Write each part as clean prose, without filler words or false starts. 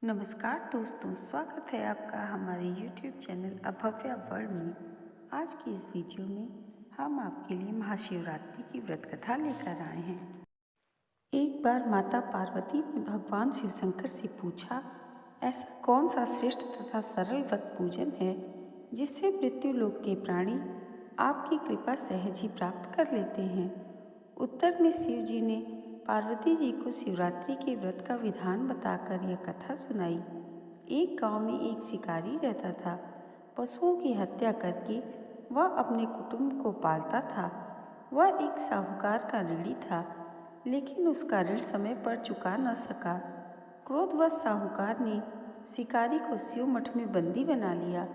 नमस्कार दोस्तों, स्वागत है आपका हमारे YouTube चैनल अभव्या वर्ल्ड में। आज की इस वीडियो में हम आपके लिए महाशिवरात्रि की व्रत कथा लेकर आए हैं। एक बार माता पार्वती ने भगवान शिव शंकर से पूछा, ऐसा कौन सा श्रेष्ठ तथा सरल व्रत पूजन है जिससे मृत्यु लोक के प्राणी आपकी कृपा सहज ही प्राप्त कर लेते हैं। उत्तर में शिव जी ने पार्वती जी को शिवरात्रि के व्रत का विधान बताकर यह कथा सुनाई। एक गांव में एक शिकारी रहता था। पशुओं की हत्या करके वह अपने कुटुंब को पालता था। वह एक साहूकार का ऋणी था, लेकिन उसका ऋण समय पर चुका न सका। क्रोधवश साहूकार ने शिकारी को शिव मठ में बंदी बना लिया।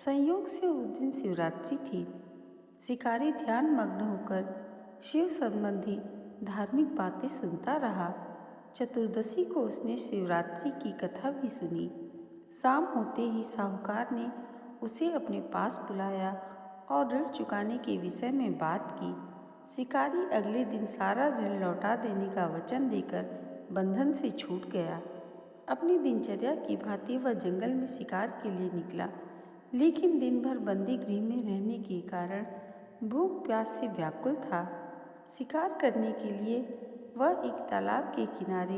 संयोग से उस दिन शिवरात्रि थी। शिकारी ध्यान मग्न होकर शिव संबंधी धार्मिक बातें सुनता रहा। चतुर्दशी को उसने शिवरात्रि की कथा भी सुनी। शाम होते ही साहूकार ने उसे अपने पास बुलाया और ऋण चुकाने के विषय में बात की। शिकारी अगले दिन सारा ऋण लौटा देने का वचन देकर बंधन से छूट गया। अपनी दिनचर्या की भांति वह जंगल में शिकार के लिए निकला, लेकिन दिन भर बंदी गृह में रहने के कारण भूख प्यास से व्याकुल था। शिकार करने के लिए वह एक तालाब के किनारे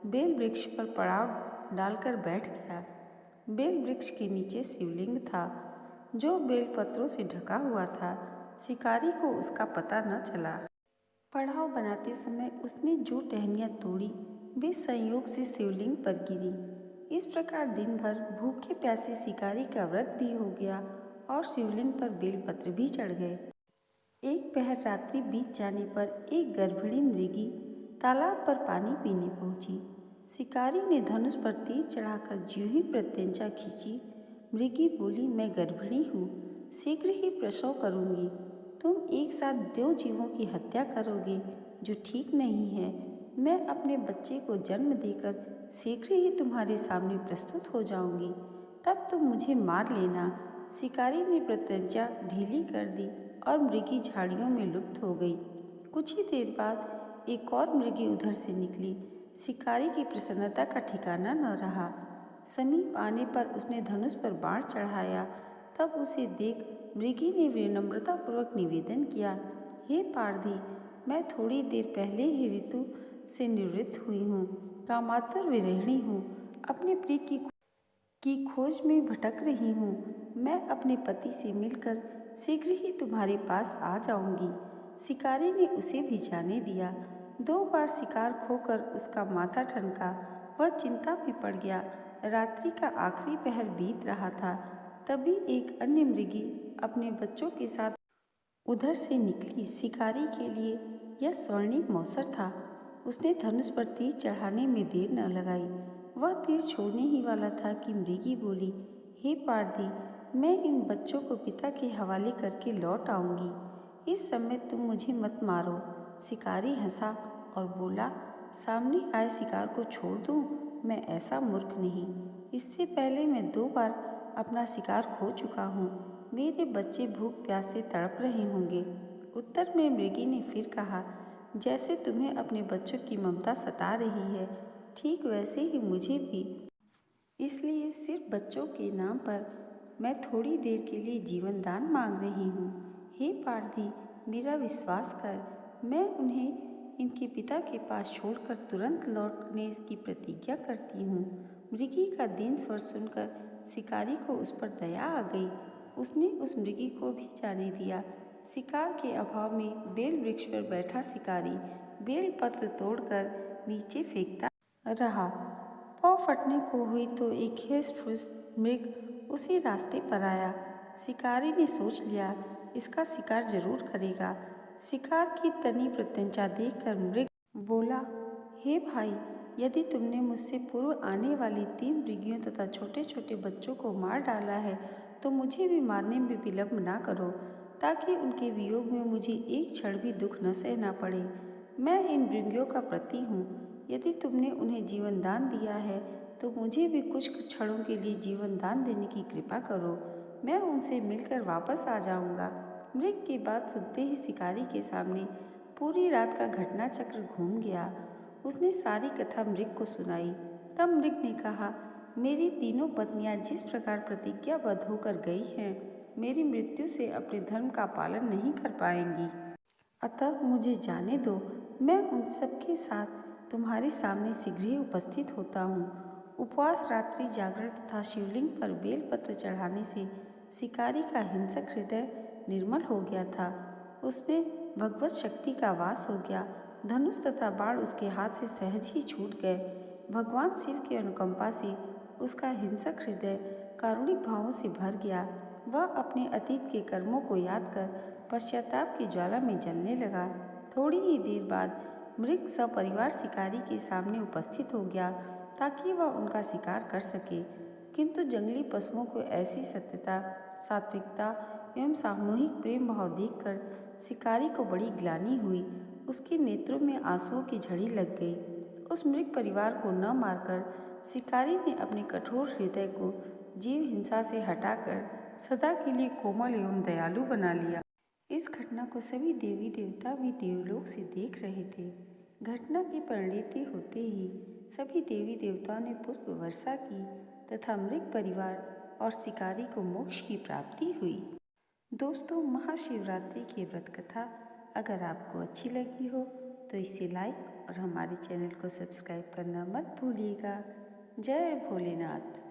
बेल वृक्ष पर पड़ाव डालकर बैठ गया। बेल वृक्ष के नीचे शिवलिंग था, जो बेल पत्रों से ढका हुआ था। शिकारी को उसका पता न चला। पड़ाव बनाते समय उसने जो टहनियाँ तोड़ी वे संयोग से शिवलिंग पर गिरी। इस प्रकार दिन भर भूखे प्यासे शिकारी का व्रत भी हो गया और शिवलिंग पर बेलपत्र भी चढ़ गए। एक पहर रात्रि बीत जाने पर एक गर्भिणी मृगी तालाब पर पानी पीने पहुंची। शिकारी ने धनुष पर तीर चढ़ाकर ज्यों ही प्रत्यंचा खींची, मृगी बोली, मैं गर्भिणी हूँ, शीघ्र ही प्रसव करूँगी। तुम एक साथ दो जीवों की हत्या करोगे, जो ठीक नहीं है। मैं अपने बच्चे को जन्म देकर शीघ्र ही तुम्हारे सामने प्रस्तुत हो जाऊँगी, तब तुम मुझे मार लेना। शिकारी ने प्रत्यंचा ढीली कर दी और मृगी झाड़ियों में लुप्त हो गई। कुछ ही देर बाद एक और मृगी उधर से निकली। शिकारी की प्रसन्नता का ठिकाना न रहा। समीप आने पर उसने धनुष पर बाण चढ़ाया। तब उसे देख मृगी ने विनम्रतापूर्वक निवेदन किया, हे पारधी, मैं थोड़ी देर पहले ही ऋतु से निवृत्त हुई हूँ, कामातुर विरहिणी हूँ, अपने प्रिय की खोज में भटक रही हूँ। मैं अपने पति से मिलकर शीघ्र ही तुम्हारे पास आ जाऊंगी। शिकारी ने उसे भी जाने दिया। 2 बार शिकार खोकर उसका माथा ठनका। वह चिंता में पड़ गया। रात्रि का आखिरी पहर बीत रहा था। तभी एक अन्य मृगी अपने बच्चों के साथ उधर से निकली। शिकारी के लिए यह स्वर्णिम अवसर था। उसने धनुष पर तीर चढ़ाने में देर न लगाई। वह तीर छोड़ने ही वाला था कि मृगी बोली, हे पारधी, मैं इन बच्चों को पिता के हवाले करके लौट आऊँगी। इस समय तुम मुझे मत मारो। शिकारी हंसा और बोला, सामने आए शिकार को छोड़ दूँ? मैं ऐसा मूर्ख नहीं। इससे पहले मैं 2 बार अपना शिकार खो चुका हूँ। मेरे बच्चे भूख प्यास से तड़प रहे होंगे। उत्तर में मृगी ने फिर कहा, जैसे तुम्हें अपने बच्चों की ममता सता रही है, ठीक वैसे ही मुझे भी। इसलिए सिर्फ बच्चों के नाम पर मैं थोड़ी देर के लिए जीवन दान मांग रही हूँ। हे पारधी, मेरा विश्वास कर। मैं उन्हें इनके पिता के पास छोड़कर तुरंत लौटने की प्रतिज्ञा करती हूँ। मृगी का दीन स्वर सुनकर शिकारी को उस पर दया आ गई। उसने उस मृगी को भी जाने दिया। शिकार के अभाव में बेल वृक्ष पर बैठा शिकारी बेल पत्र तोड़कर नीचे फेंकता रहा। पाँव फटने को हुई तो एक हिंसपुष्ट मृग उसी रास्ते पर आया। शिकारी ने सोच लिया, इसका शिकार जरूर करेगा। शिकार की तनी प्रत्यंचा देखकर मृग बोला, हे भाई, यदि तुमने मुझसे पूर्व आने वाली 3 मृगियों तथा छोटे छोटे बच्चों को मार डाला है, तो मुझे भी मारने में विलम्ब ना करो, ताकि उनके वियोग में मुझे एक क्षण भी दुख न सहना पड़े। मैं इन मृगियों का पति हूँ। यदि तुमने उन्हें जीवन दान दिया है, तो मुझे भी कुछ क्षणों के लिए जीवन दान देने की कृपा करो। मैं उनसे मिलकर वापस आ जाऊंगा। मृग की बात सुनते ही शिकारी के सामने पूरी रात का घटना चक्र घूम गया। उसने सारी कथा मृग को सुनाई। तब मृग ने कहा, मेरी तीनों पत्नियां जिस प्रकार प्रतिज्ञाबद्ध होकर गई हैं, मेरी मृत्यु से अपने धर्म का पालन नहीं कर पाएंगी। अतः मुझे जाने दो, मैं उन सबके साथ तुम्हारे सामने शीघ्र ही उपस्थित होता हूँ। उपवास, रात्रि जागरण तथा शिवलिंग पर बेलपत्र चढ़ाने से शिकारी का हिंसक हृदय निर्मल हो गया था। उसमें भगवत शक्ति का वास हो गया। धनुष तथा बाण उसके हाथ से सहज ही छूट गए। भगवान शिव की अनुकंपा से उसका हिंसक हृदय कारुणिक भावों से भर गया। वह अपने अतीत के कर्मों को याद कर पश्चाताप की ज्वाला में जलने लगा। थोड़ी ही देर बाद मृग सपरिवार शिकारी के सामने उपस्थित हो गया ताकि वह उनका शिकार कर सके, किंतु जंगली पशुओं को ऐसी सत्यता, सात्विकता एवं सामूहिक प्रेम भाव देखकर शिकारी को बड़ी ग्लानि हुई। उसके नेत्रों में आंसुओं की झड़ी लग गई। उस मृग परिवार को न मारकर शिकारी ने अपने कठोर हृदय को जीव हिंसा से हटाकर सदा के लिए कोमल एवं दयालु बना लिया। इस घटना को सभी देवी देवता भी देवलोक से देख रहे थे। घटना की परिणति होते ही सभी देवी देवताओं ने पुष्प वर्षा की तथा मृग परिवार और शिकारी को मोक्ष की प्राप्ति हुई। दोस्तों, महाशिवरात्रि की व्रत कथा अगर आपको अच्छी लगी हो तो इसे लाइक और हमारे चैनल को सब्सक्राइब करना मत भूलिएगा। जय भोलेनाथ।